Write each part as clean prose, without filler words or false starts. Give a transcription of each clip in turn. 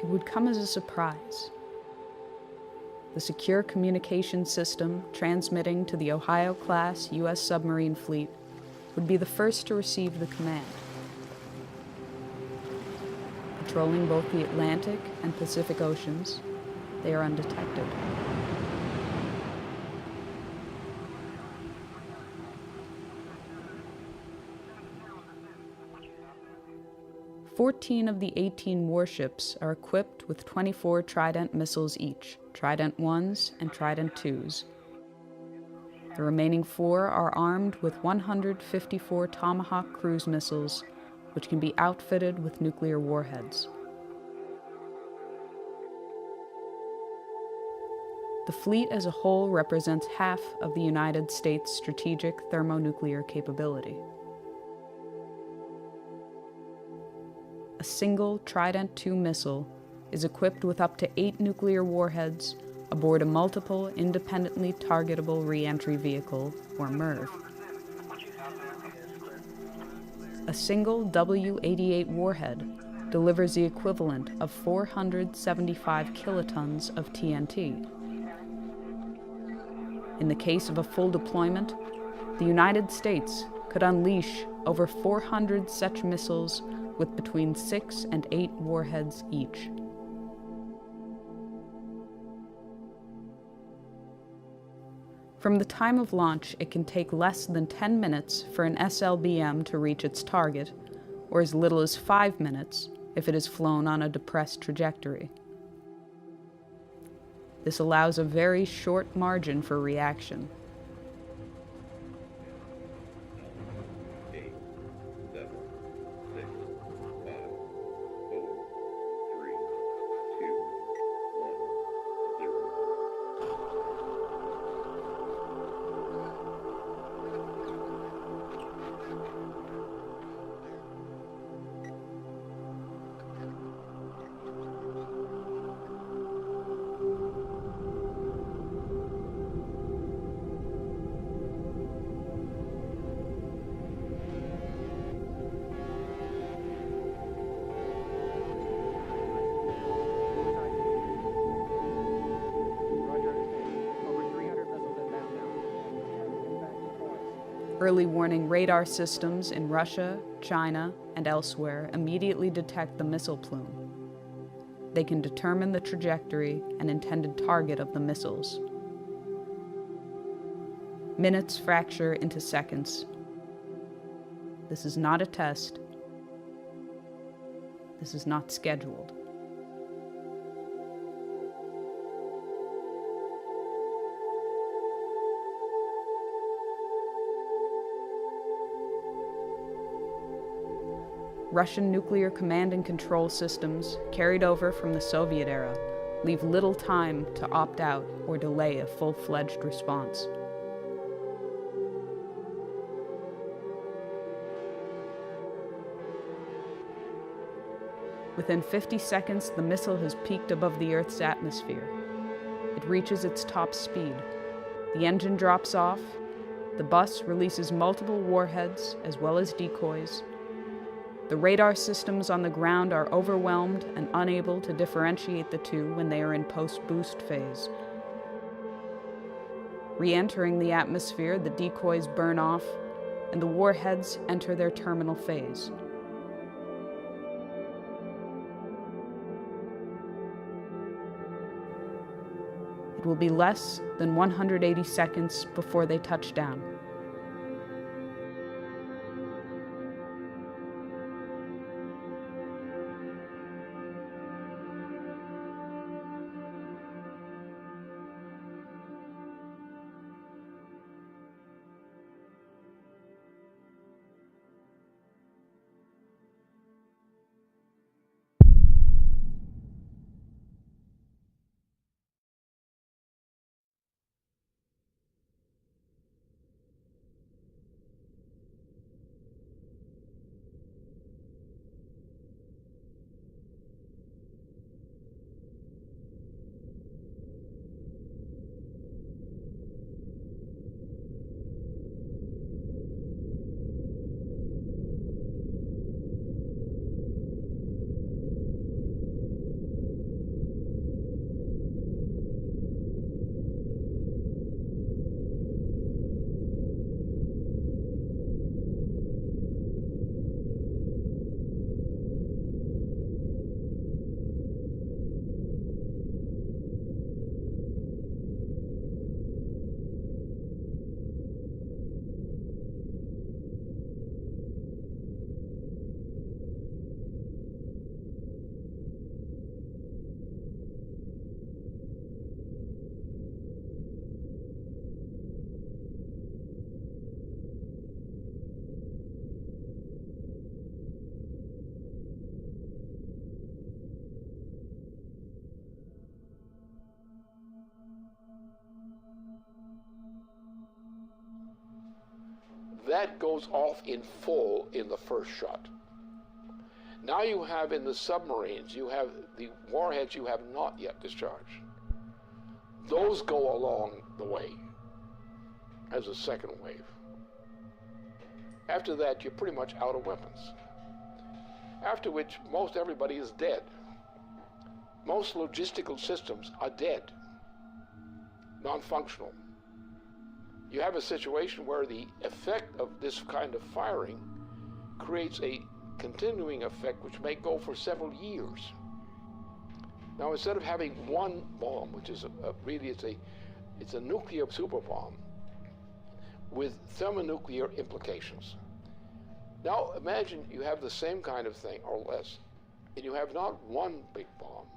it would come as a surprise. The secure communication system transmitting to the Ohio-class U.S. submarine fleet would be the first to receive the command. Patrolling both the Atlantic and Pacific Oceans, they are undetected. "14 of the 18 warships are equipped with 24 Trident missiles each, Trident 1s and Trident 2s. The remaining 4 are armed with 154 Tomahawk cruise missiles, which can be outfitted with nuclear warheads. The fleet as a whole represents half of the United States' strategic thermonuclear capability. A single Trident II missile is equipped with up to 8 nuclear warheads aboard a multiple independently targetable re-entry vehicle, or MIRV. A single W-88 warhead delivers the equivalent of 475 kilotons of TNT. In the case of a full deployment, the United States could unleash over 400 such missiles with between 6 and 8 warheads each. From the time of launch, it can take less than 10 minutes for an SLBM to reach its target, or as little as 5 minutes if it is flown on a depressed trajectory. This allows a very short margin for reaction. Early warning radar systems in Russia, China, and elsewhere immediately detect the missile plume. They can determine the trajectory and intended target of the missiles. Minutes fracture into seconds. This is not a test. This is not scheduled. Russian nuclear command and control systems, carried over from the Soviet era, leave little time to opt out or delay a full-fledged response. Within 50 seconds, the missile has peaked above the Earth's atmosphere. It reaches its top speed. The engine drops off. The bus releases multiple warheads as well as decoys. The radar systems on the ground are overwhelmed and unable to differentiate the two when they are in post-boost phase. Re-entering the atmosphere, the decoys burn off, and the warheads enter their terminal phase. It will be less than 180 seconds before they touch down. that goes off in full in the first shot. Now you have in the submarines, you have the warheads you have not yet discharged. Those go along the way as a second wave. After that, you're pretty much out of weapons. After which, most everybody is dead. Most logistical systems are dead, non-functional. You have a situation where the effect of this kind of firing creates a continuing effect which may go for several years. Now, instead of having one bomb, which is it's a nuclear super bomb with thermonuclear implications. Now, imagine you have the same kind of thing or less, and you have not one big bomb.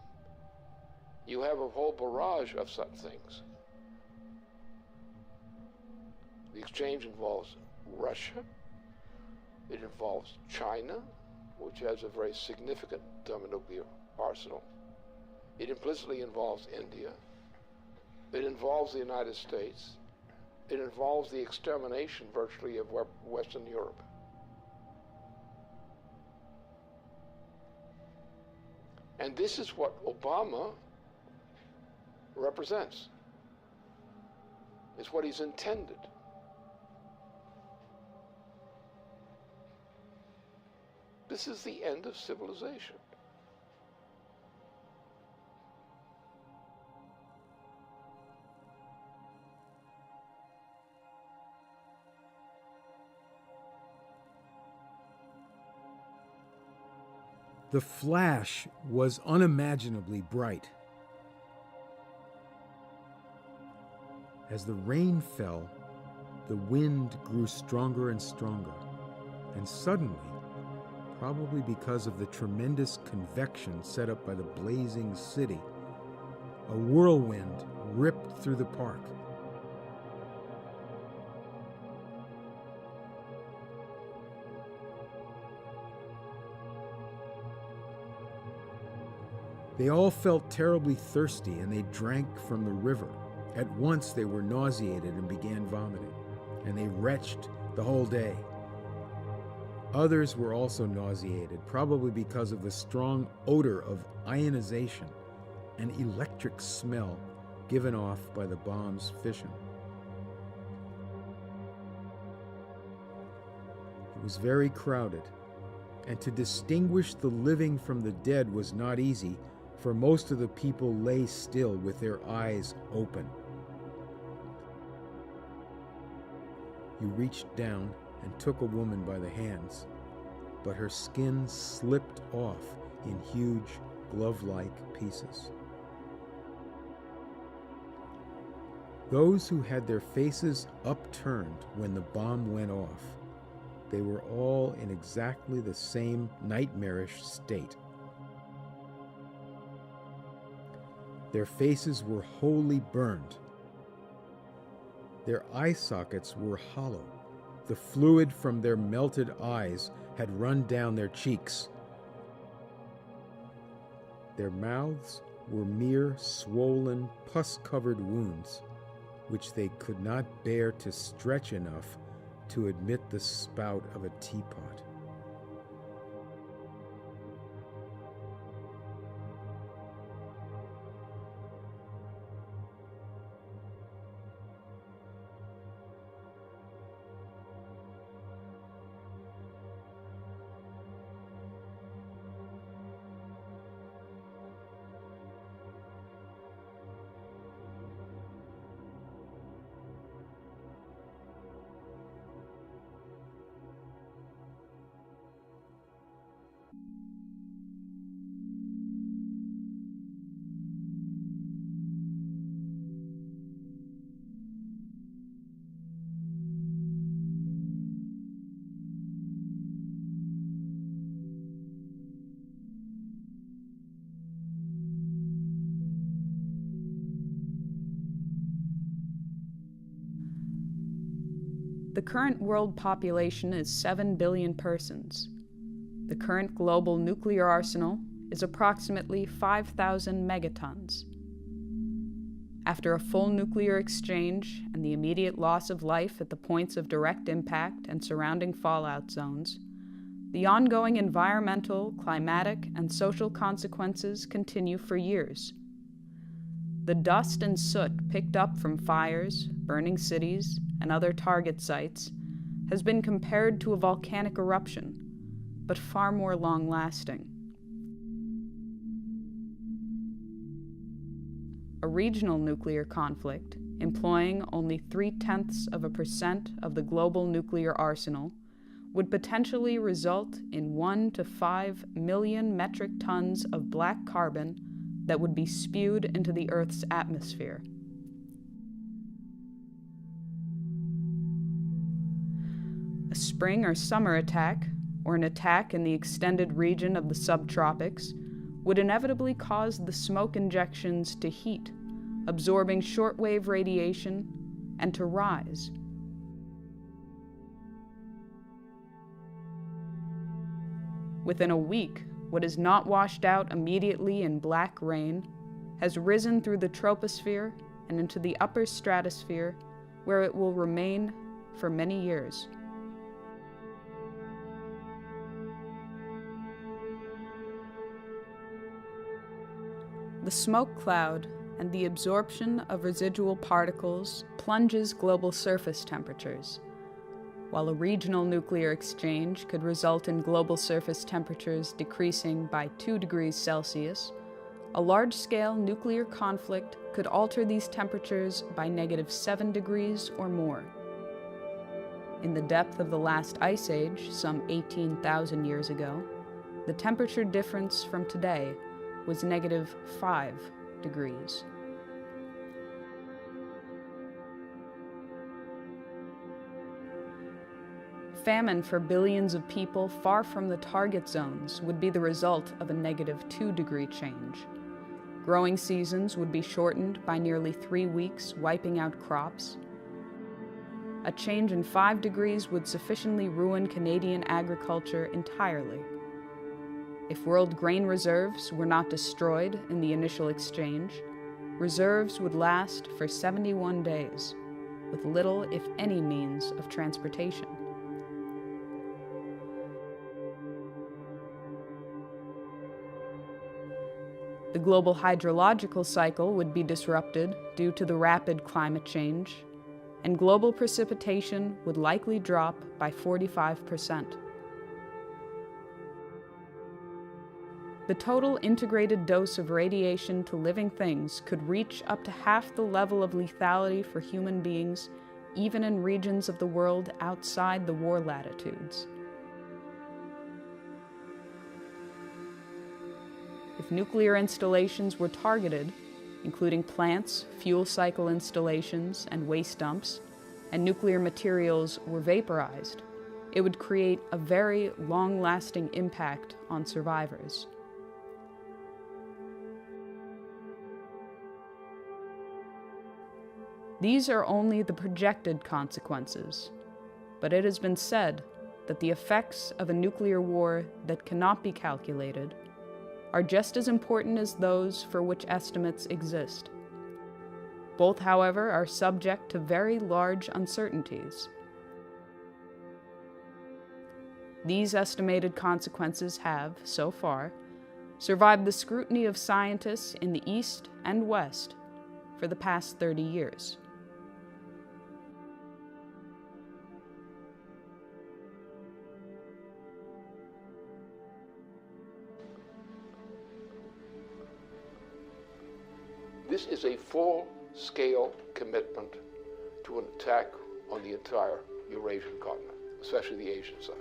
You have a whole barrage of such things. The exchange involves Russia. It involves China, which has a very significant thermonuclear arsenal. It implicitly involves India. It involves the United States. It involves the extermination virtually of Western Europe. And this is what Obama represents. It's what he's intended. This is the end of civilization. The flash was unimaginably bright. As the rain fell, the wind grew stronger and stronger, and suddenly, probably because of the tremendous convection set up by the blazing city, a whirlwind ripped through the park. They all felt terribly thirsty, and they drank from the river. At once they were nauseated and began vomiting, and they retched the whole day. Others were also nauseated, probably because of the strong odor of ionization and electric smell given off by the bomb's fission. It was very crowded, and to distinguish the living from the dead was not easy, for most of the people lay still with their eyes open. You reached down and took a woman by the hands, but her skin slipped off in huge glove-like pieces. Those who had their faces upturned when the bomb went off, they were all in exactly the same nightmarish state. Their faces were wholly burned. Their eye sockets were hollow. The fluid from their melted eyes had run down their cheeks. Their mouths were mere swollen, pus-covered wounds, which they could not bear to stretch enough to admit the spout of a teapot. The current world population is 7 billion persons. The current global nuclear arsenal is approximately 5,000 megatons. After a full nuclear exchange and the immediate loss of life at the points of direct impact and surrounding fallout zones, the ongoing environmental, climatic, and social consequences continue for years. The dust and soot picked up from fires, burning cities, and other target sites has been compared to a volcanic eruption, but far more long-lasting. A regional nuclear conflict, employing only 0.3% of the global nuclear arsenal, would potentially result in 1 to 5 million metric tons of black carbon that would be spewed into the Earth's atmosphere. A spring or summer attack, or an attack in the extended region of the subtropics, would inevitably cause the smoke injections to heat, absorbing shortwave radiation, and to rise. Within a week, what is not washed out immediately in black rain has risen through the troposphere and into the upper stratosphere, where it will remain for many years. The smoke cloud and the absorption of residual particles plunges global surface temperatures. While a regional nuclear exchange could result in global surface temperatures decreasing by 2 degrees Celsius, a large-scale nuclear conflict could alter these temperatures by -7 degrees or more. In the depth of the last ice age, some 18,000 years ago, the temperature difference from today was -5 degrees. Famine for billions of people far from the target zones would be the result of a -2 degree change. Growing seasons would be shortened by nearly 3 weeks, wiping out crops. A change in 5 degrees would sufficiently ruin Canadian agriculture entirely. If world grain reserves were not destroyed in the initial exchange, reserves would last for 71 days, with little, if any, means of transportation. The global hydrological cycle would be disrupted due to the rapid climate change, and global precipitation would likely drop by 45%. The total integrated dose of radiation to living things could reach up to half the level of lethality for human beings, even in regions of the world outside the war latitudes. If nuclear installations were targeted, including plants, fuel cycle installations, and waste dumps, and nuclear materials were vaporized, it would create a very long-lasting impact on survivors. These are only the projected consequences, but it has been said that the effects of a nuclear war that cannot be calculated are just as important as those for which estimates exist. Both, however, are subject to very large uncertainties. These estimated consequences have, so far, survived the scrutiny of scientists in the East and West for the past 30 years. This is a full-scale commitment to an attack on the entire Eurasian continent, especially the Asian side.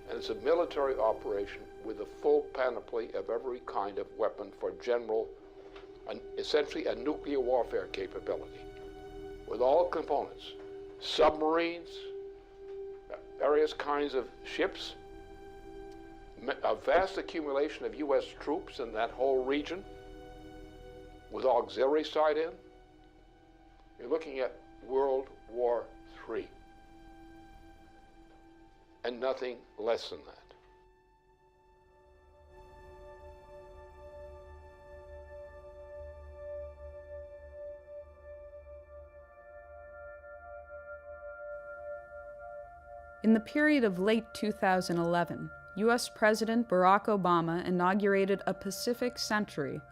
And it's a military operation with a full panoply of every kind of weapon for essentially a nuclear warfare capability, with all components, submarines, various kinds of ships, a vast accumulation of U.S. troops in that whole region, with auxiliary side in. You're looking at World War III, and nothing less than that. In the period of late 2011, U.S. President Barack Obama inaugurated a Pacific Century,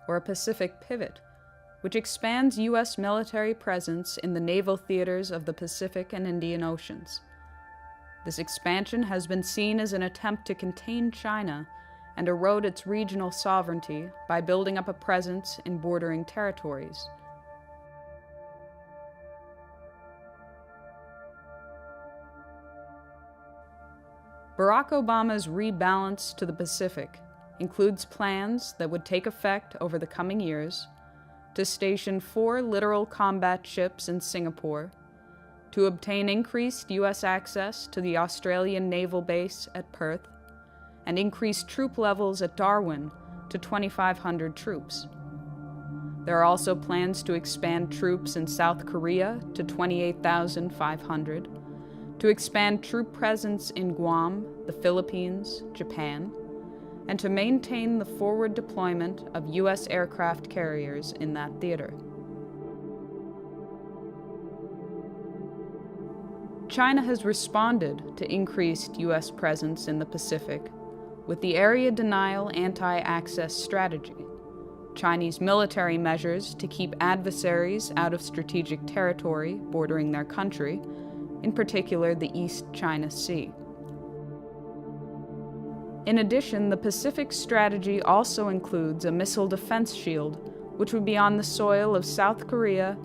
or a Pacific Pivot, which expands U.S. military presence in the naval theaters of the Pacific and Indian Oceans. This expansion has been seen as an attempt to contain China and erode its regional sovereignty by building up a presence in bordering territories. Barack Obama's rebalance to the Pacific includes plans that would take effect over the coming years to station 4 littoral combat ships in Singapore, to obtain increased U.S. access to the Australian naval base at Perth, and increase troop levels at Darwin to 2,500 troops. There are also plans to expand troops in South Korea to 28,500, to expand troop presence in Guam, the Philippines, Japan, and to maintain the forward deployment of U.S. aircraft carriers in that theater. China has responded to increased U.S. presence in the Pacific with the Area Denial Anti-Access Strategy, Chinese military measures to keep adversaries out of strategic territory bordering their country, in particular the East China Sea. In addition, the Pacific Strategy also includes a missile defense shield, which would be on the soil of South Korea,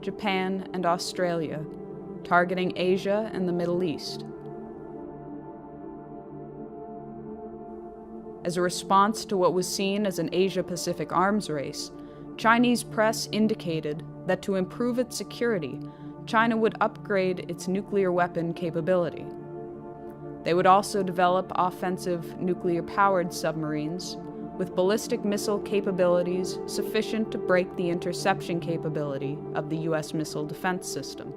Japan, and Australia, targeting Asia and the Middle East. As a response to what was seen as an Asia-Pacific arms race, Chinese press indicated that to improve its security, China would upgrade its nuclear weapon capability. They would also develop offensive nuclear-powered submarines with ballistic missile capabilities sufficient to break the interception capability of the U.S. missile defense system.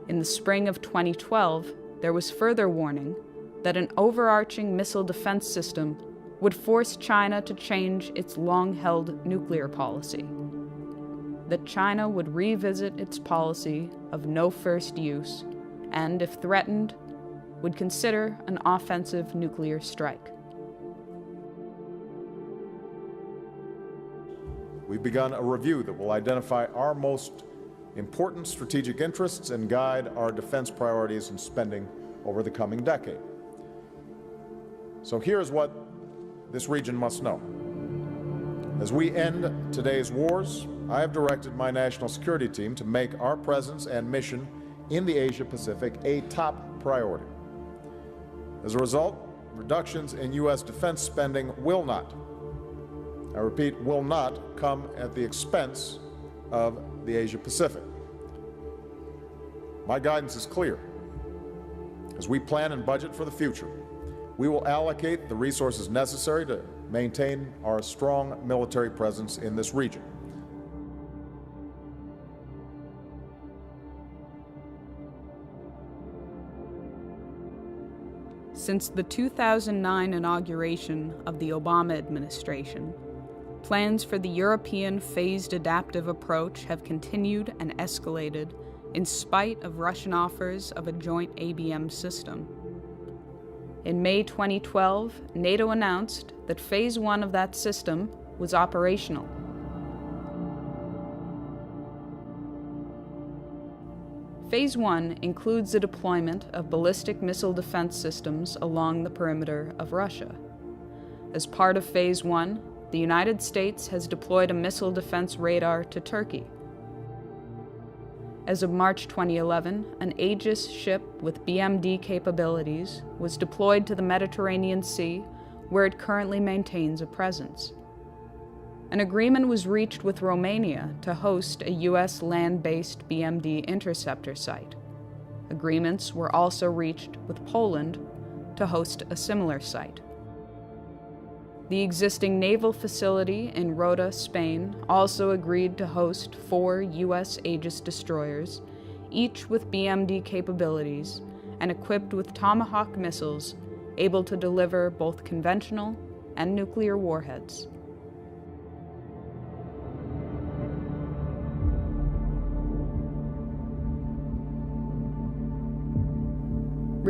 In the spring of 2012, there was further warning that an overarching missile defense system would force China to change its long-held nuclear policy, that China would revisit its policy of no first use and, if threatened, would consider an offensive nuclear strike. We've begun a review that will identify our most important strategic interests and guide our defense priorities and spending over the coming decade. So here's what this region must know. As we end today's wars, I have directed my national security team to make our presence and mission in the Asia-Pacific a top priority. As a result, reductions in U.S. defense spending will not, I repeat, will not come at the expense of the Asia-Pacific. My guidance is clear. As we plan and budget for the future, we will allocate the resources necessary to maintain our strong military presence in this region. Since the 2009 inauguration of the Obama administration, plans for the European phased adaptive approach have continued and escalated in spite of Russian offers of a joint ABM system. In May 2012, NATO announced that Phase 1 of that system was operational. Phase 1 includes the deployment of ballistic missile defense systems along the perimeter of Russia. As part of Phase 1, the United States has deployed a missile defense radar to Turkey. As of March 2011, an Aegis ship with BMD capabilities was deployed to the Mediterranean Sea, where it currently maintains a presence. An agreement was reached with Romania to host a U.S. land-based BMD interceptor site. Agreements were also reached with Poland to host a similar site. The existing naval facility in Rota, Spain, also agreed to host 4 U.S. Aegis destroyers, each with BMD capabilities and equipped with Tomahawk missiles able to deliver both conventional and nuclear warheads.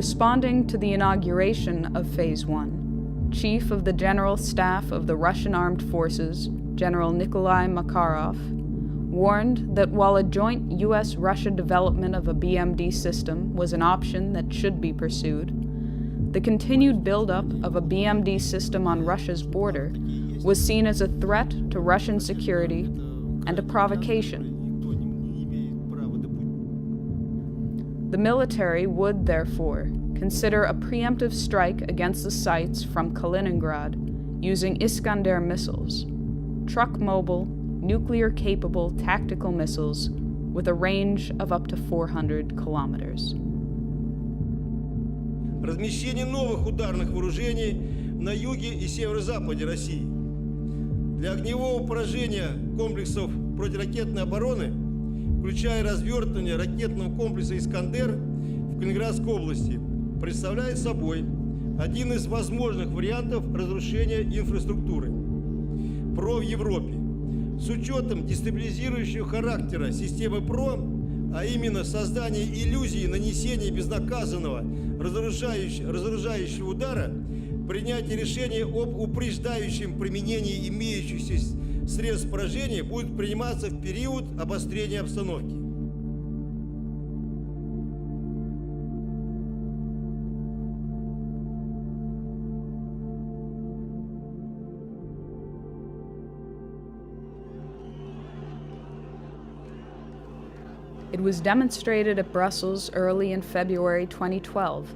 Responding to the inauguration of Phase 1, Chief of the General Staff of the Russian Armed Forces, General Nikolai Makarov, warned that while a joint U.S.-Russia development of a BMD system was an option that should be pursued, the continued buildup of a BMD system on Russia's border was seen as a threat to Russian security and a provocation. The military would, therefore, consider a preemptive strike against the sites from Kaliningrad using Iskander missiles, truck-mobile, nuclear-capable tactical missiles with a range of up to 400 kilometers. Размещение новых ударных вооружений на юге и северо-западе России. Для огневого поражения комплексов противоракетной обороны, включая развертывание ракетного комплекса «Искандер» в Калининградской области, представляет собой один из возможных вариантов разрушения инфраструктуры ПРО в Европе. С учетом дестабилизирующего характера системы ПРО, а именно создание иллюзии нанесения безнаказанного разоружающего удара, принятие решения об упреждающем применении имеющихся средств поражения будет приниматься в период обострения обстановки. It was demonstrated at Brussels early in February 2012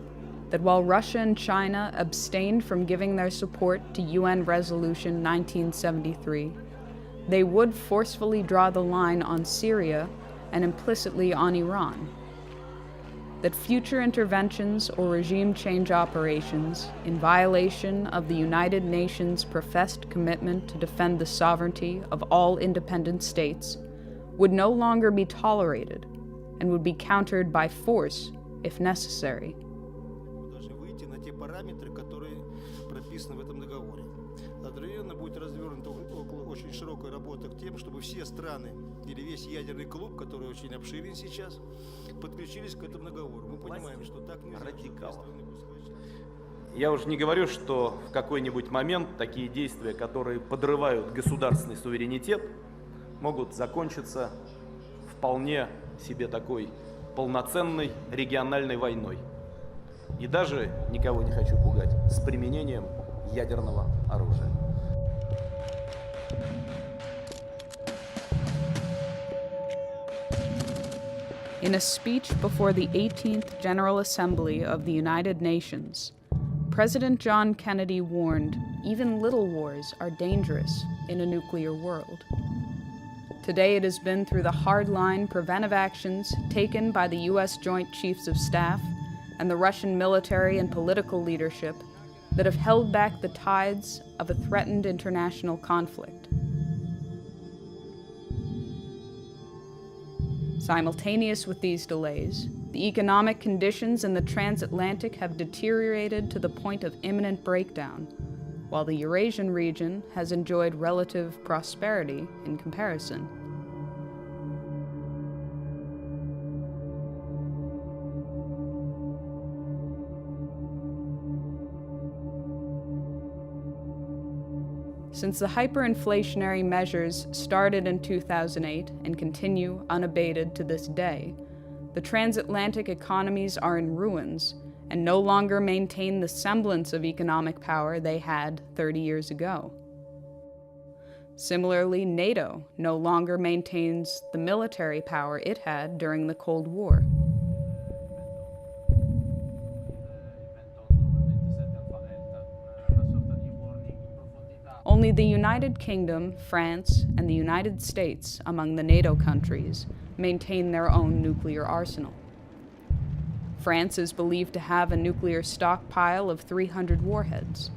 that while Russia and China abstained from giving their support to UN Resolution 1973, they would forcefully draw the line on Syria and implicitly on Iran. That future interventions or regime change operations in violation of the United Nations' professed commitment to defend the sovereignty of all independent states would no longer be tolerated and would be countered by force if necessary. Параметры, которые прописаны в этом договоре. Одновременно будет развернута очень широкая работа к тем, чтобы все страны или весь ядерный клуб, который очень обширен сейчас, подключились к этому договору. Мы понимаем, что так нельзя. Я уже не говорю, что в какой-нибудь момент такие действия, которые подрывают государственный суверенитет, могут закончиться вполне себе такой полноценной региональной войной. И даже, никого не хочу пугать, с применением ядерного оружия. In a speech before the 18th General Assembly of the United Nations, President John Kennedy warned even little wars are dangerous in a nuclear world. Today it has been through the hardline preventive actions taken by the U.S. Joint Chiefs of Staff and the Russian military and political leadership that have held back the tides of a threatened international conflict. Simultaneous with these delays, the economic conditions in the transatlantic have deteriorated to the point of imminent breakdown, while the Eurasian region has enjoyed relative prosperity in comparison. Since the hyperinflationary measures started in 2008 and continue unabated to this day, the transatlantic economies are in ruins and no longer maintain the semblance of economic power they had 30 years ago. Similarly, NATO no longer maintains the military power it had during the Cold War. Only the United Kingdom, France, and the United States, among the NATO countries, maintain their own nuclear arsenal. France is believed to have a nuclear stockpile of 300 warheads.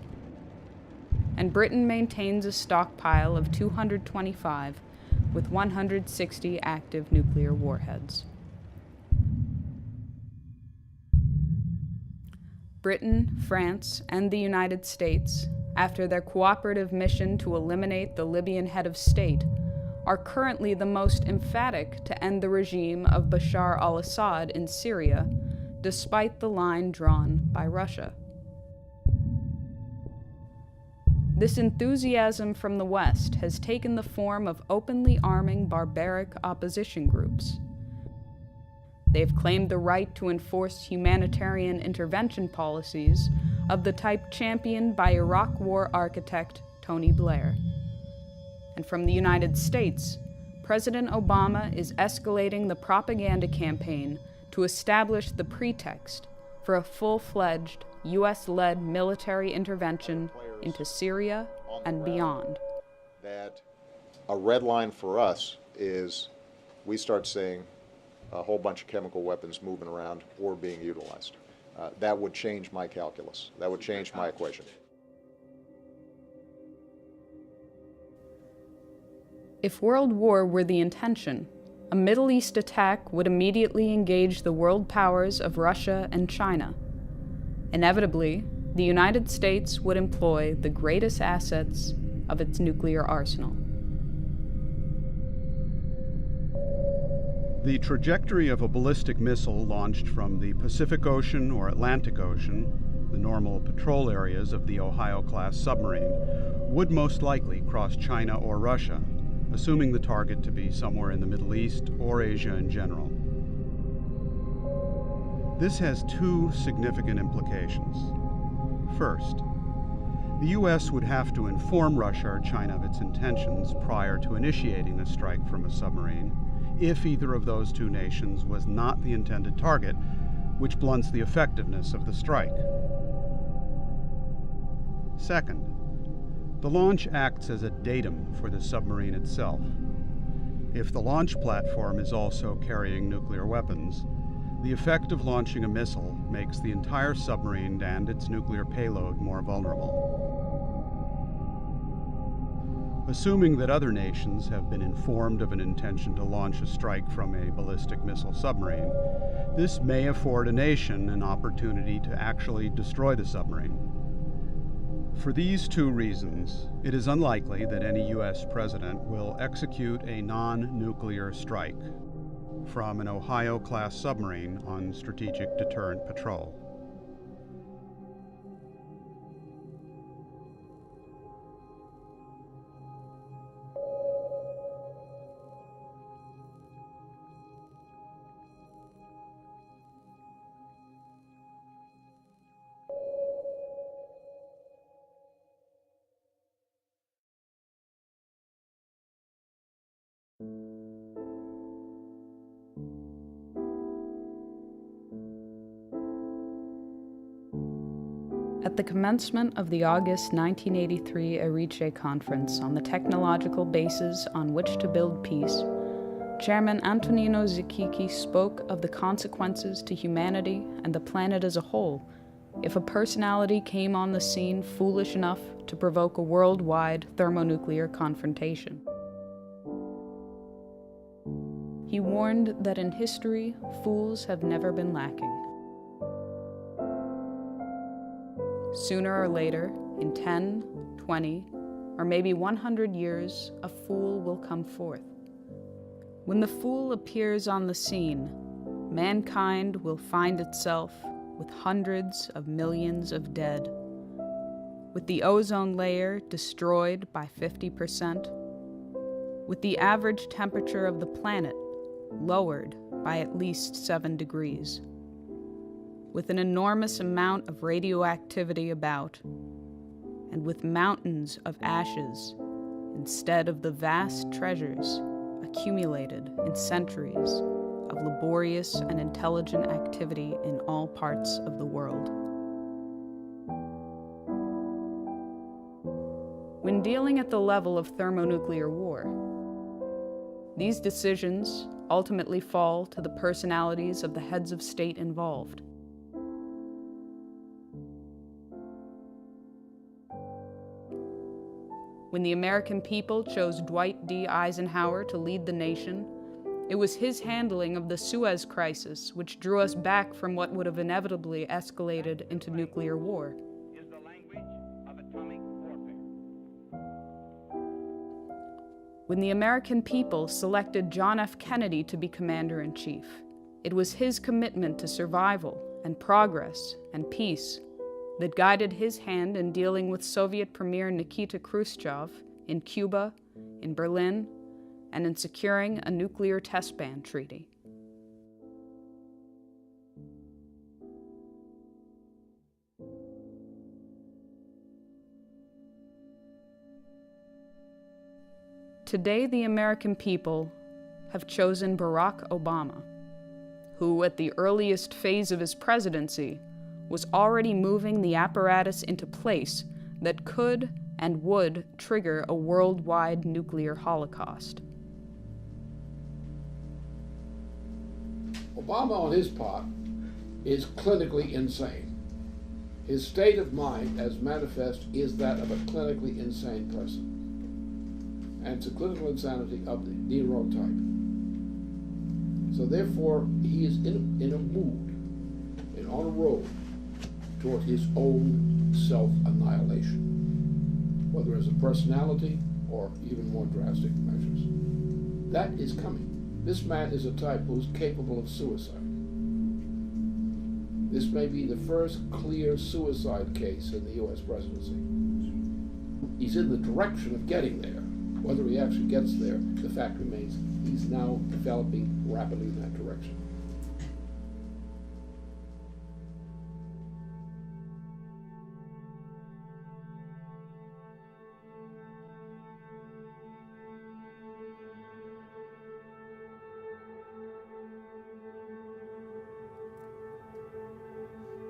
And Britain maintains a stockpile of 225 with 160 active nuclear warheads. Britain, France, and the United States, after their cooperative mission to eliminate the Libyan head of state, are currently the most emphatic to end the regime of Bashar al-Assad in Syria, despite the line drawn by Russia. This enthusiasm from the West has taken the form of openly arming barbaric opposition groups. They've claimed the right to enforce humanitarian intervention policies of the type championed by Iraq War architect Tony Blair. And from the United States, President Obama is escalating the propaganda campaign to establish the pretext for a full-fledged U.S.-led military intervention into Syria and beyond. That a red line for us is we start seeing a whole bunch of chemical weapons moving around or being utilized. That would change my calculus. That would change my equation. If world war were the intention, a Middle East attack would immediately engage the world powers of Russia and China. Inevitably, the United States would employ the greatest assets of its nuclear arsenal. The trajectory of a ballistic missile launched from the Pacific Ocean or Atlantic Ocean, the normal patrol areas of the Ohio-class submarine, would most likely cross China or Russia, assuming the target to be somewhere in the Middle East or Asia in general. This has two significant implications. First, the U.S. would have to inform Russia or China of its intentions prior to initiating a strike from a submarine, if either of those two nations was not the intended target, which blunts the effectiveness of the strike. Second, the launch acts as a datum for the submarine itself. If the launch platform is also carrying nuclear weapons, the effect of launching a missile makes the entire submarine and its nuclear payload more vulnerable. Assuming that other nations have been informed of an intention to launch a strike from a ballistic missile submarine, this may afford a nation an opportunity to actually destroy the submarine. For these two reasons, it is unlikely that any U.S. president will execute a non-nuclear strike from an Ohio-class submarine on strategic deterrent patrol. At the commencement of the August 1983 Erice Conference on the technological basis on which to build peace, Chairman Antonino Zikiki spoke of the consequences to humanity and the planet as a whole if a personality came on the scene foolish enough to provoke a worldwide thermonuclear confrontation. He warned that in history, fools have never been lacking. Sooner or later, in 10, 20, or maybe 100 years, a fool will come forth. When the fool appears on the scene, mankind will find itself with hundreds of millions of dead, with the ozone layer destroyed by 50%, with the average temperature of the planet lowered by at least 7 degrees, with an enormous amount of radioactivity about, and with mountains of ashes instead of the vast treasures accumulated in centuries of laborious and intelligent activity in all parts of the world. When dealing at the level of thermonuclear war, these decisions ultimately fall to the personalities of the heads of state involved. When the American people chose Dwight D. Eisenhower to lead the nation, it was his handling of the Suez Crisis which drew us back from what would have inevitably escalated into nuclear war. When the American people selected John F. Kennedy to be Commander-in-Chief, it was his commitment to survival and progress and peace that guided his hand in dealing with Soviet Premier Nikita Khrushchev in Cuba, in Berlin, and in securing a nuclear test ban treaty. Today, the American people have chosen Barack Obama, who, at the earliest phase of his presidency, was already moving the apparatus into place that could and would trigger a worldwide nuclear holocaust. Obama, on his part, is clinically insane. His state of mind, as manifest, is that of a clinically insane person. And it's a clinical insanity of the Nero type. So therefore, he is in a mood and on a road toward his own self-annihilation, whether as a personality or even more drastic measures. That is coming. This man is a type who's capable of suicide. This may be the first clear suicide case in the U.S. presidency. He's in the direction of getting there. Whether he actually gets there, the fact remains he's now developing rapidly in that direction.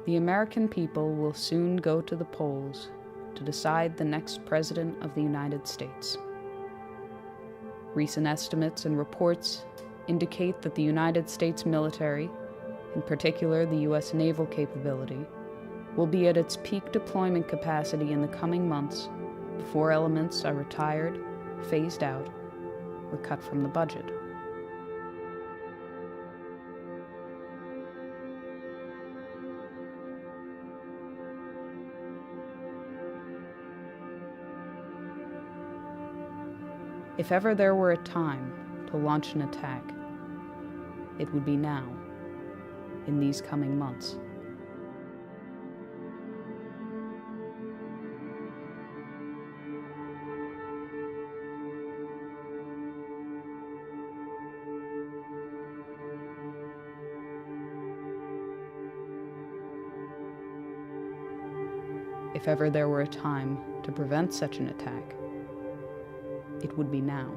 The American people will soon go to the polls to decide the next President of the United States. Recent estimates and reports indicate that the United States military, in particular the U.S. naval capability, will be at its peak deployment capacity in the coming months before elements are retired, phased out, or cut from the budget. If ever there were a time to launch an attack, it would be now, in these coming months. If ever there were a time to prevent such an attack, it would be now,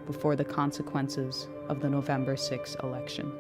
before the consequences of the November 6 election.